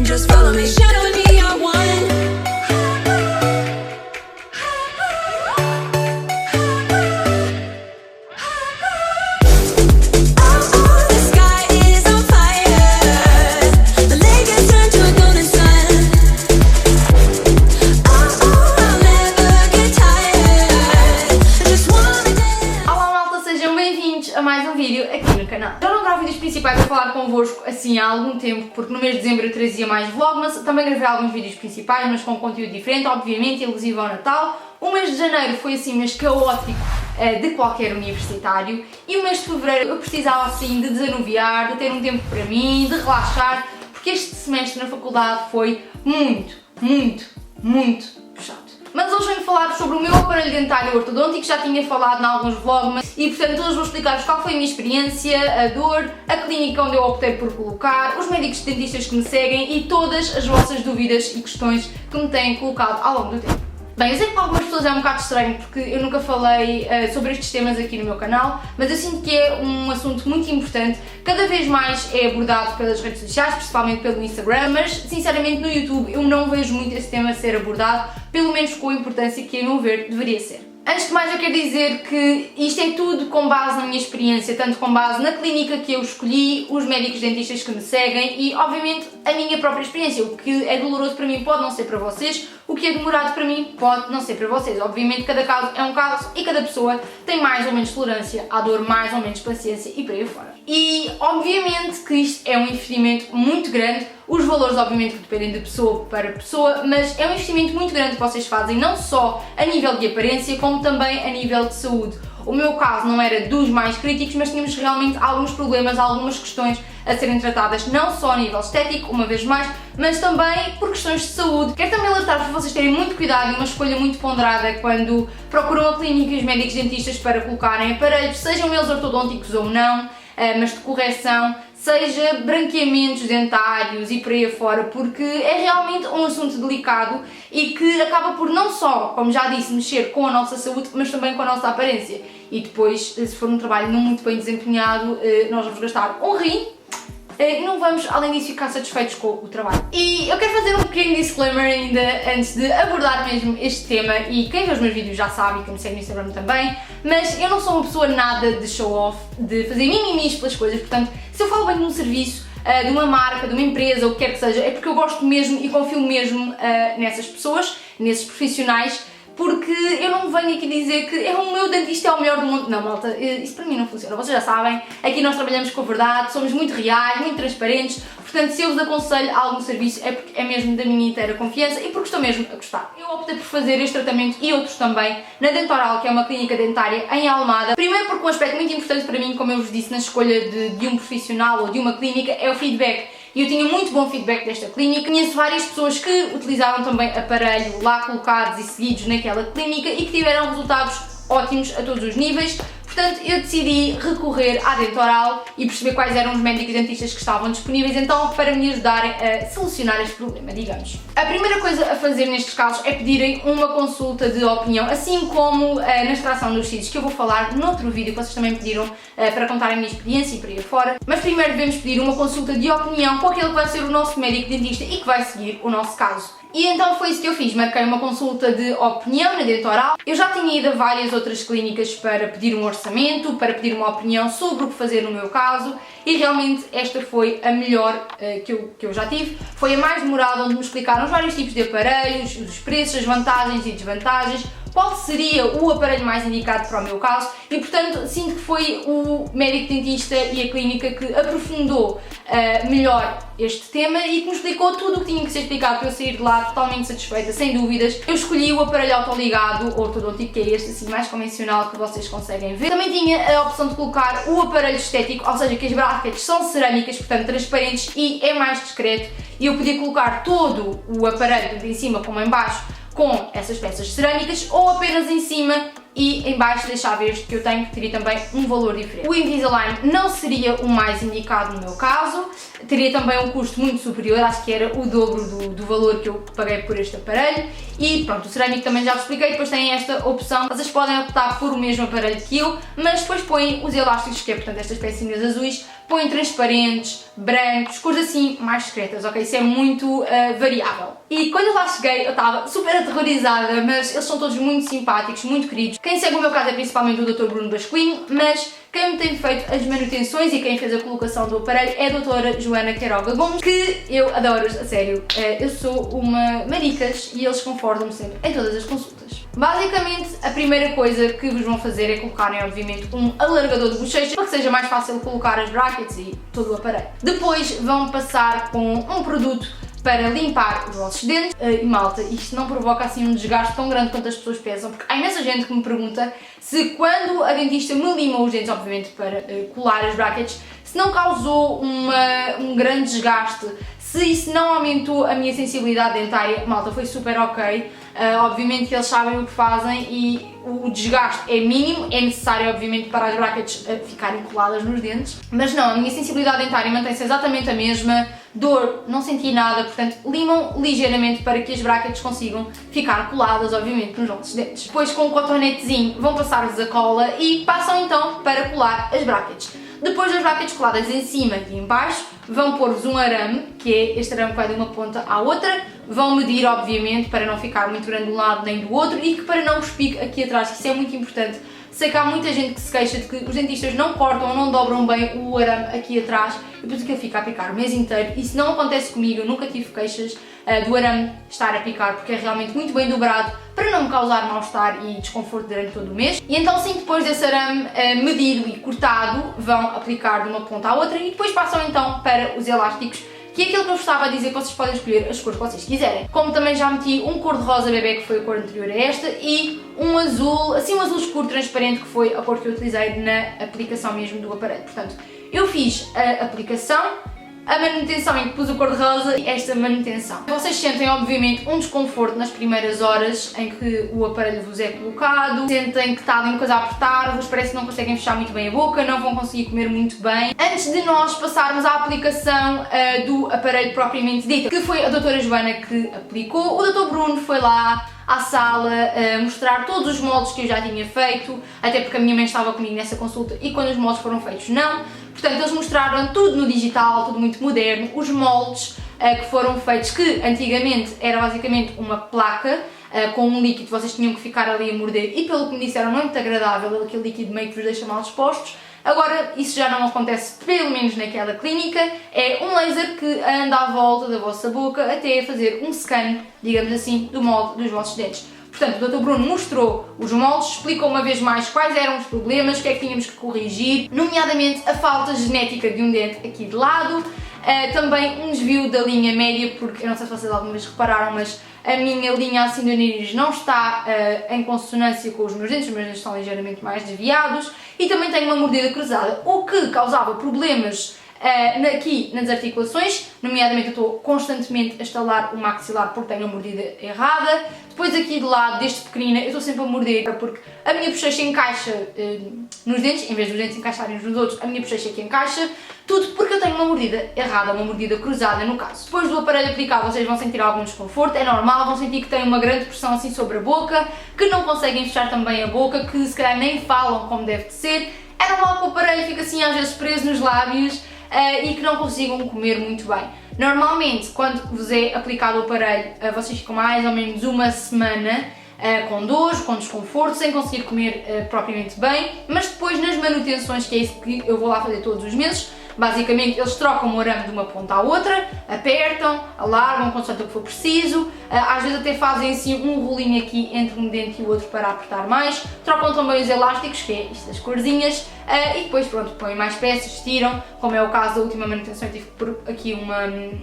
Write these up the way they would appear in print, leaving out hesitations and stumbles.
and just follow me. Shadow and me are one. Principais a falar convosco assim há algum tempo, porque no mês de dezembro eu trazia mais vlogmas, também gravei alguns vídeos principais, mas com conteúdo diferente, obviamente alusivo ao Natal. O mês de janeiro foi assim um mês caótico de qualquer universitário, e o mês de fevereiro eu precisava assim de desanuviar, de ter um tempo para mim, de relaxar, porque este semestre na faculdade foi muito puxado. Mas hoje venho falar sobre o meu aparelho dentário ortodôntico, já tinha falado em alguns vlogs e portanto hoje vou explicar-vos qual foi a minha experiência, a dor, a clínica onde eu optei por colocar, os médicos dentistas que me seguem e todas as vossas dúvidas e questões que me têm colocado ao longo do tempo. Bem, eu sei que para algumas pessoas é um bocado estranho porque eu nunca falei sobre estes temas aqui no meu canal, mas eu sinto que é um assunto muito importante, cada vez mais é abordado pelas redes sociais, principalmente pelo Instagram, mas sinceramente no YouTube eu não vejo muito esse tema ser abordado, pelo menos com a importância que a meu ver deveria ser. Antes de mais eu quero dizer que isto é tudo com base na minha experiência, tanto com base na clínica que eu escolhi, os médicos dentistas que me seguem e obviamente a minha própria experiência. O que é doloroso para mim pode não ser para vocês, o que é demorado para mim pode não ser para vocês. Obviamente cada caso é um caso e cada pessoa tem mais ou menos tolerância à dor, mais ou menos paciência e por aí fora. E obviamente que isto é um investimento muito grande, os valores obviamente que dependem de pessoa para pessoa, mas é um investimento muito grande que vocês fazem não só a nível de aparência como também a nível de saúde. O meu caso não era dos mais críticos, mas tínhamos realmente alguns problemas, algumas questões a serem tratadas, não só a nível estético, uma vez mais, mas também por questões de saúde. Quero também alertar-vos para vocês terem muito cuidado e uma escolha muito ponderada quando procuram a clínica e os médicos dentistas para colocarem aparelhos, sejam eles ortodônticos ou não, mas de correção, seja branqueamentos dentários e por aí afora, porque é realmente um assunto delicado e que acaba por não só, como já disse, mexer com a nossa saúde, mas também com a nossa aparência. E depois, se for um trabalho não muito bem desempenhado, nós vamos gastar um rim e não vamos, além disso, ficar satisfeitos com o trabalho. E eu quero fazer um pequeno disclaimer ainda antes de abordar mesmo este tema, e quem vê os meus vídeos já sabe e quem me segue no Instagram também, mas eu não sou uma pessoa nada de show-off, de fazer mimimis pelas coisas, portanto, se eu falo bem de um serviço, de uma marca, de uma empresa, ou o que quer que seja, é porque eu gosto mesmo e confio mesmo nessas pessoas, nesses profissionais, porque eu não venho aqui dizer que o meu dentista é o melhor do mundo. Não, malta, isso para mim não funciona. Vocês já sabem, aqui nós trabalhamos com a verdade, somos muito reais, muito transparentes, portanto se eu vos aconselho algum serviço é porque é mesmo da minha inteira confiança e porque estou mesmo a gostar. Eu optei por fazer este tratamento e outros também na Dentoral, que é uma clínica dentária em Almada. Primeiro porque um aspecto muito importante para mim, como eu vos disse, na escolha de um profissional ou de uma clínica, é o feedback. E eu tinha muito bom feedback desta clínica. Conheço várias pessoas que utilizaram também aparelho lá colocados e seguidos naquela clínica e que tiveram resultados ótimos a todos os níveis. Portanto, eu decidi recorrer à Dentoral e perceber quais eram os médicos dentistas que estavam disponíveis, então, para me ajudarem a solucionar este problema, digamos. A primeira coisa a fazer nestes casos é pedirem uma consulta de opinião, assim como na extração dos sisos, que eu vou falar noutro vídeo que vocês também pediram para contarem a minha experiência e por aí afora. Mas primeiro devemos pedir uma consulta de opinião com aquele que vai ser o nosso médico dentista e que vai seguir o nosso caso. E então foi isso que eu fiz, marquei uma consulta de opinião na Dentoral. Eu já tinha ido a várias outras clínicas para pedir um orçamento, para pedir uma opinião sobre o que fazer no meu caso e realmente esta foi a melhor que eu já tive. Foi a mais demorada, onde me explicaram os vários tipos de aparelhos, os preços, as vantagens e desvantagens, qual seria o aparelho mais indicado para o meu caso e, portanto, sinto que foi o médico dentista e a clínica que aprofundou melhor este tema e que me explicou tudo o que tinha que ser explicado para eu sair de lá totalmente satisfeita, sem dúvidas. Eu escolhi o aparelho autoligado ortodôntico, que é este assim mais convencional que vocês conseguem ver. Também tinha a opção de colocar o aparelho estético, ou seja, que as brackets são cerâmicas, portanto transparentes e é mais discreto, e eu podia colocar todo o aparelho, tanto em cima como em baixo, com essas peças cerâmicas ou apenas em cima e em baixo deixava este que eu tenho, que teria também um valor diferente. O Invisalign não seria o mais indicado no meu caso, teria também um custo muito superior, acho que era o dobro do valor que eu paguei por este aparelho. E pronto, o cerâmico também já vos expliquei, depois tem esta opção, vocês podem optar por o mesmo aparelho que eu, mas depois põem os elásticos, que é portanto estas pecinhas azuis, põem transparentes, brancos, cores assim mais discretas, ok? Isso é muito variável. E quando eu lá cheguei eu estava super aterrorizada, mas eles são todos muito simpáticos, muito queridos. Quem segue o meu caso é principalmente o Dr. Bruno Bascolinho, mas quem me tem feito as manutenções e quem fez a colocação do aparelho é a doutora Joana Queiroga Gomes, que eu adoro, a sério. Eu sou uma maricas e eles confortam-me sempre em todas as consultas. Basicamente, a primeira coisa que vos vão fazer é colocarem, obviamente, um alargador de bochecha para que seja mais fácil colocar as brackets e todo o aparelho. Depois vão passar com um produto para limpar os vossos dentes. E malta, isto não provoca assim um desgaste tão grande quanto as pessoas pensam, porque há imensa gente que me pergunta se quando a dentista me limou os dentes, obviamente para colar as brackets, se não causou um grande desgaste, se isso não aumentou a minha sensibilidade dentária. Malta, foi super ok. Obviamente que eles sabem o que fazem e o desgaste é mínimo, é necessário obviamente para as brackets ficarem coladas nos dentes, mas não, a minha sensibilidade dentária mantém-se exatamente a mesma, dor, não senti nada, portanto limam ligeiramente para que as brackets consigam ficar coladas obviamente nos vossos dentes. Depois com um cotonetezinho vão passar-vos a cola e passam então para colar as brackets. Depois das brackets coladas em cima e em baixo, vão pôr-vos um arame, que é este arame que vai de uma ponta à outra, vão medir obviamente para não ficar muito grande de um lado nem do outro e que para não vos pique aqui atrás, que isso é muito importante. Sei que há muita gente que se queixa de que os dentistas não cortam ou não dobram bem o arame aqui atrás e por isso que ele fica a picar o mês inteiro. Isso não acontece comigo, eu nunca tive queixas do arame estar a picar porque é realmente muito bem dobrado para não me causar mal-estar e desconforto durante todo o mês. E então sim, depois desse arame medido e cortado, vão aplicar de uma ponta à outra e depois passam então para os elásticos, que é aquilo que eu vos estava a dizer, que vocês podem escolher as cores que vocês quiserem. Como também já meti um cor-de-rosa bebê, que foi a cor anterior a esta, e um azul, assim um azul escuro transparente, que foi a cor que eu utilizei na aplicação mesmo do aparelho. Portanto, eu fiz a aplicação, a manutenção em que pus o cor-de-rosa e esta manutenção. Vocês sentem obviamente um desconforto nas primeiras horas em que o aparelho vos é colocado, sentem que está ali uma coisa a apertar-vos, parece que não conseguem fechar muito bem a boca, não vão conseguir comer muito bem. Antes de nós passarmos à aplicação do aparelho propriamente dito, que foi a doutora Joana que aplicou, o Dr. Bruno foi lá à sala mostrar todos os moldes que eu já tinha feito, até porque a minha mãe estava comigo nessa consulta e quando os moldes foram feitos não. Portanto, eles mostraram tudo no digital, tudo muito moderno, os moldes que foram feitos, que antigamente era basicamente uma placa com um líquido, vocês tinham que ficar ali a morder e pelo que me disseram não é muito agradável, aquele líquido meio que vos deixa mal dispostos. Agora, isso já não acontece, pelo menos naquela clínica, é um laser que anda à volta da vossa boca até fazer um scan, digamos assim, do molde dos vossos dentes. Portanto, o Dr. Bruno mostrou os moldes, explicou uma vez mais quais eram os problemas, o que é que tínhamos que corrigir, nomeadamente a falta genética de um dente aqui de lado, também um desvio da linha média, porque eu não sei se vocês alguma vez repararam, mas a minha linha assim do nariz não está em consonância com os meus dentes estão ligeiramente mais desviados e também tenho uma mordida cruzada, o que causava problemas aqui nas articulações, nomeadamente eu estou constantemente a estalar o maxilar porque tenho a mordida errada. Depois aqui do lado deste pequenino eu estou sempre a morder porque a minha bochecha encaixa nos dentes, em vez dos dentes encaixarem uns nos outros, a minha bochecha aqui encaixa, tudo porque eu tenho uma mordida errada, uma mordida cruzada no caso. Depois do aparelho aplicado vocês vão sentir algum desconforto, é normal, vão sentir que têm uma grande pressão assim sobre a boca, que não conseguem fechar também a boca, que se calhar nem falam como deve de ser. É normal que o aparelho fique assim às vezes preso nos lábios e que não consigam comer muito bem. Normalmente, quando vos é aplicado o aparelho, vocês ficam mais ou menos uma semana com dores, com desconforto, sem conseguir comer propriamente bem, mas depois nas manutenções, que é isso que eu vou lá fazer todos os meses, basicamente eles trocam o arame de uma ponta à outra, apertam, alargam consoante o que for preciso, às vezes até fazem assim um rolinho aqui entre um dente e o outro para apertar mais, trocam também os elásticos, que é isto das corzinhas, e depois pronto, põem mais peças, tiram, como é o caso da última manutenção, eu tive que pôr aqui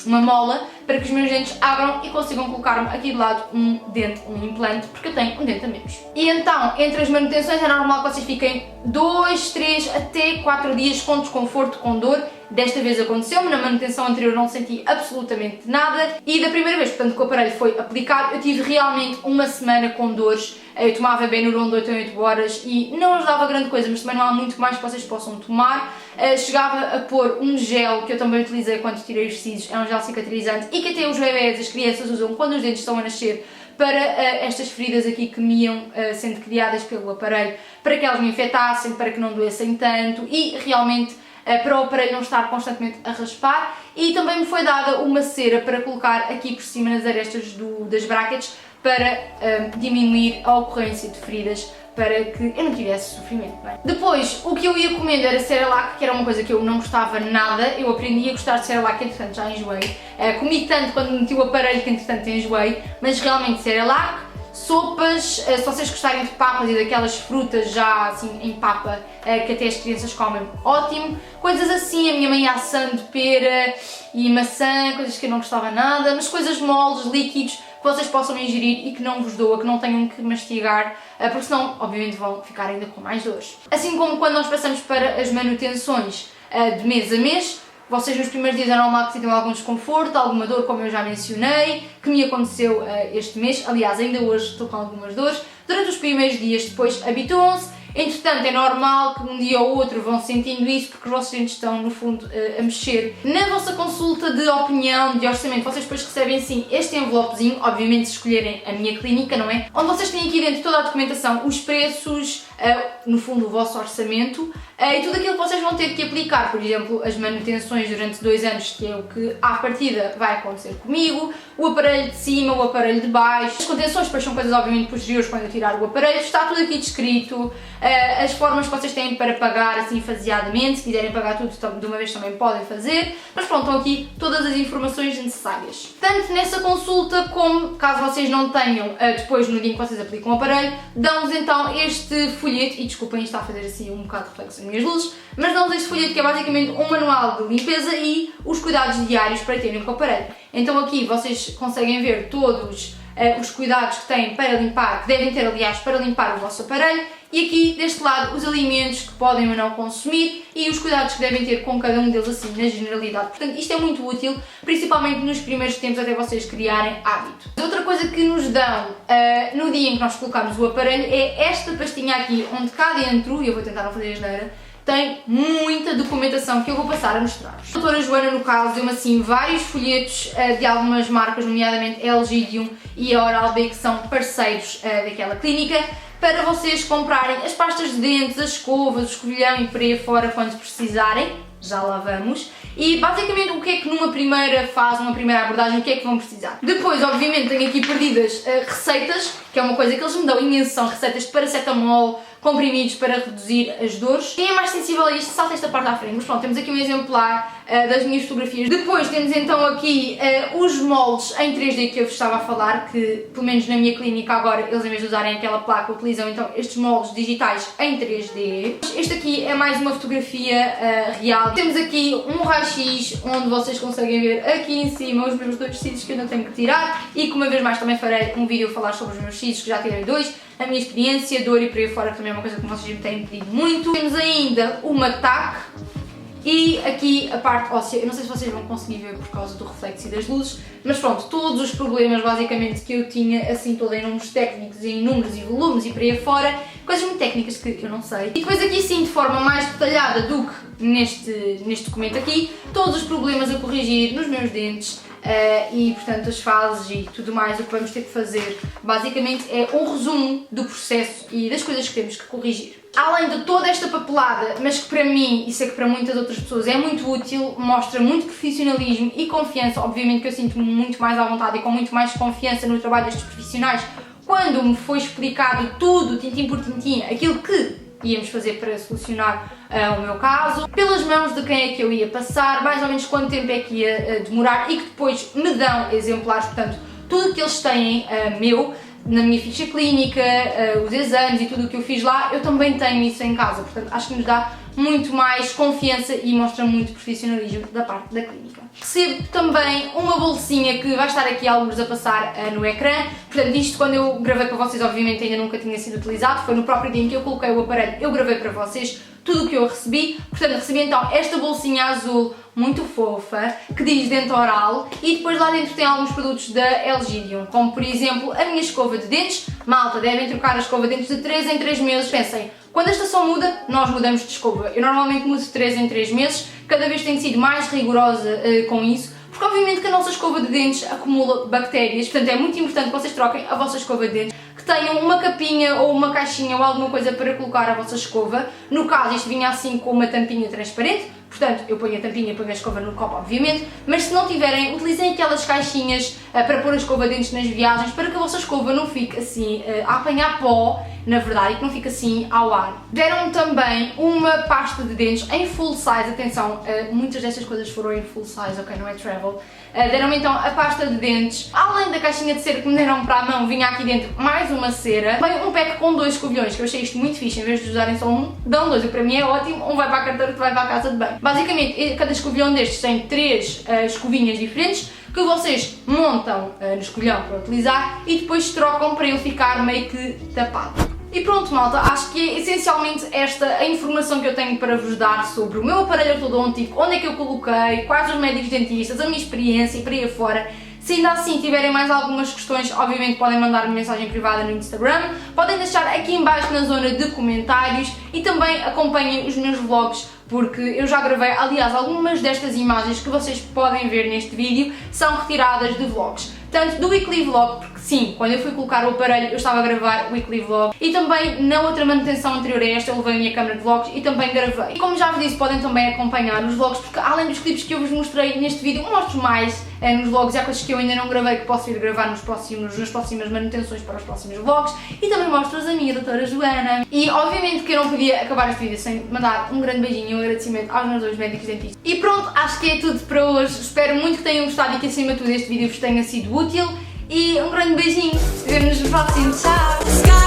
uma mola para que os meus dentes abram e consigam colocar-me aqui do lado um dente, um implante, porque eu tenho um dente a menos. E então, entre as manutenções é normal que vocês fiquem 2, 3 até 4 dias com desconforto, com dor. Desta vez aconteceu-me, na manutenção anterior não senti absolutamente nada e da primeira vez, portanto, que o aparelho foi aplicado, eu tive realmente uma semana com dores Eu tomava Benuron de 8 em 8 horas e não ajudava grande coisa, mas também não há muito mais que vocês possam tomar. Chegava a pôr um gel que eu também utilizei quando tirei os sisos, é um gel cicatrizante e que até os bebés, as crianças usam quando os dentes estão a nascer para estas feridas aqui que me iam sendo criadas pelo aparelho, para que elas me infectassem, para que não doessem tanto e realmente para o aparelho não estar constantemente a raspar. E também me foi dada uma cera para colocar aqui por cima nas arestas das brackets para diminuir a ocorrência de feridas, para que eu não tivesse sofrimento. Bem. Depois, o que eu ia comendo era Cerelac, que era uma coisa que eu não gostava nada. Eu aprendi a gostar de Cerelac, entretanto já enjoei. Comi tanto quando meti o aparelho que entretanto enjoei, mas realmente Cerelac. Sopas, se vocês gostarem de papas e daquelas frutas já assim em papa, que até as crianças comem, ótimo. Coisas assim, a minha mãe assando pera e maçã, coisas que eu não gostava nada, mas coisas moles, líquidos, que vocês possam ingerir e que não vos doa, que não tenham que mastigar, porque senão obviamente vão ficar ainda com mais dores. Assim como quando nós passamos para as manutenções de mês a mês, vocês nos primeiros dias é normal que sintam algum desconforto, alguma dor, como eu já mencionei, que me aconteceu este mês. Aliás, ainda hoje estou com algumas dores. Durante os primeiros dias, depois habituam-se. Entretanto, é normal que um dia ou outro vão sentindo isso porque os vossos dentes estão, no fundo, a mexer. Na vossa consulta de opinião, de orçamento, vocês depois recebem, sim, este envelopezinho, obviamente se escolherem a minha clínica, não é? Onde vocês têm aqui dentro toda a documentação, os preços, no fundo o vosso orçamento e tudo aquilo que vocês vão ter que aplicar. Por exemplo, as manutenções durante 2 anos, que é o que à partida vai acontecer comigo, o aparelho de cima, o aparelho de baixo, as contenções, depois são coisas obviamente posteriores quando eu tirar o aparelho, está tudo aqui descrito. As formas que vocês têm para pagar assim faseadamente, se quiserem pagar tudo de uma vez também podem fazer, mas pronto, estão aqui todas as informações necessárias. Tanto nessa consulta como, caso vocês não tenham, depois no dia em que vocês aplicam o aparelho, dão-vos então este folheto, e desculpem, está a fazer assim um bocado de reflexo nas minhas luzes, mas dão-vos este folheto que é basicamente um manual de limpeza e os cuidados diários para terem com o aparelho. Então aqui vocês conseguem ver todos os cuidados que têm para limpar, que devem ter aliás para limpar o vosso aparelho, e aqui deste lado os alimentos que podem ou não consumir e os cuidados que devem ter com cada um deles assim na generalidade. Portanto, isto é muito útil, principalmente nos primeiros tempos até vocês criarem hábito. Outra coisa que nos dão no dia em que nós colocamos o aparelho é esta pastinha aqui, onde cá dentro, e eu vou tentar não fazer asneira, tem muita documentação que eu vou passar a mostrar-vos. A doutora Joana, no caso, deu-me assim vários folhetos de algumas marcas, nomeadamente a Elgidium e a Oral-B, que são parceiros daquela clínica, para vocês comprarem as pastas de dentes, as escovas, o escovilhão e por aí fora quando precisarem. Já lá vamos. E basicamente o que é que numa primeira fase, numa primeira abordagem, o que é que vão precisar. Depois, obviamente, tenho aqui perdidas receitas, que é uma coisa que eles me dão imenso, são receitas de paracetamol, comprimidos para reduzir as dores. Quem é mais sensível a isto, salta esta parte à frente. Mas pronto, temos aqui um exemplar das minhas fotografias. Depois temos então aqui os moldes em 3D que eu vos estava a falar, que pelo menos na minha clínica agora, eles em vez de usarem aquela placa, utilizam então estes moldes digitais em 3D. Este aqui é mais uma fotografia real. Temos aqui um raio-x onde vocês conseguem ver aqui em cima os meus 2 sisos que eu não tenho que tirar e que uma vez mais também farei um vídeo a falar sobre os meus sisos, que já tirei 2. A minha experiência, dor e por aí fora, que também é uma coisa que vocês me têm pedido muito. Temos ainda uma TAC e aqui a parte óssea. Eu não sei se vocês vão conseguir ver por causa do reflexo e das luzes, mas pronto, todos os problemas basicamente que eu tinha, assim, todo em números técnicos, em números e volumes e por aí fora, coisas muito técnicas que eu não sei. E depois aqui sim, de forma mais detalhada do que neste documento aqui, todos os problemas a corrigir nos meus dentes, e portanto as fases e tudo mais, o que vamos ter que fazer basicamente é um resumo do processo e das coisas que temos que corrigir. Além de toda esta papelada, mas que para mim, e sei que para muitas outras pessoas é muito útil, mostra muito profissionalismo e confiança. Obviamente que eu sinto-me muito mais à vontade e com muito mais confiança no trabalho destes profissionais quando me foi explicado tudo, tintim por tintim, aquilo que íamos fazer para solucionar o meu caso, pelas mãos de quem é que eu ia passar, mais ou menos quanto tempo é que ia demorar e que depois me dão exemplares, portanto, tudo o que eles têm meu, na minha ficha clínica, os exames e tudo o que eu fiz lá, eu também tenho isso em casa, portanto, acho que nos dá muito mais confiança e mostra muito profissionalismo da parte da clínica. Recebo também uma bolsinha que vai estar aqui alguns a passar no ecrã, portanto isto quando eu gravei para vocês obviamente ainda nunca tinha sido utilizado, foi no próprio dia em que eu coloquei o aparelho, eu gravei para vocês tudo o que eu recebi, portanto recebi então esta bolsinha azul muito fofa, que diz Dentoral, e depois lá dentro tem alguns produtos da Elgidium, como por exemplo a minha escova de dentes. Malta, devem trocar a escova de dentes de 3 em 3 meses. Pensem, quando a estação muda, nós mudamos de escova. Eu normalmente mudo de 3 em 3 meses, cada vez tenho sido mais rigorosa com isso, porque obviamente que a nossa escova de dentes acumula bactérias, portanto é muito importante que vocês troquem a vossa escova de dentes, que tenham uma capinha ou uma caixinha ou alguma coisa para colocar a vossa escova. No caso, isto vinha assim com uma tampinha transparente, portanto eu ponho a tampinha e ponho a escova no copo, obviamente, mas se não tiverem, utilizem aquelas caixinhas para pôr a escova de dentes nas viagens, para que a vossa escova não fique assim a apanhar pó, na verdade, e que não fique assim ao ar. Deram-me também uma pasta de dentes em full size, atenção, muitas destas coisas foram em full size, ok, não é travel. Deram-me então a pasta de dentes, além da caixinha de cera que me deram para a mão, vinha aqui dentro mais uma cera, veio um pack com 2 escovilhões, que eu achei isto muito fixe, em vez de usarem só um, dão 2, e para mim é ótimo, um vai para a carteira, outro vai para a casa de banho. Basicamente, cada escovilhão destes tem 3 escovinhas diferentes, que vocês montam no escovilhão para utilizar e depois trocam para ele ficar meio que tapado. E pronto, malta, acho que é essencialmente esta a informação que eu tenho para vos dar sobre o meu aparelho ortodôntico, onde é que eu coloquei, quais os médicos dentistas, a minha experiência e por aí afora. Se ainda assim tiverem mais algumas questões, obviamente podem mandar-me mensagem privada no Instagram, podem deixar aqui em baixo na zona de comentários e também acompanhem os meus vlogs, porque eu já gravei, aliás, algumas destas imagens que vocês podem ver neste vídeo são retiradas de vlogs, tanto do Weekly Vlog, porque sim, quando eu fui colocar o aparelho eu estava a gravar o Weekly Vlog, e também na outra manutenção anterior a esta eu levei a minha câmera de vlogs e também gravei. E como já vos disse, podem também acompanhar os vlogs, porque além dos clipes que eu vos mostrei neste vídeo, mostro mais nos vlogs, e há coisas que eu ainda não gravei que posso ir gravar nas próximas manutenções para os próximos vlogs, e também mostro-vos a minha doutora Joana. E obviamente que eu não podia acabar este vídeo sem mandar um grande beijinho e um agradecimento aos meus 2 médicos dentistas. E pronto, acho que é tudo para hoje, espero muito que tenham gostado e que acima de tudo este vídeo vos tenha sido útil, e um grande beijinho, vemo-nos no próximo, tchau!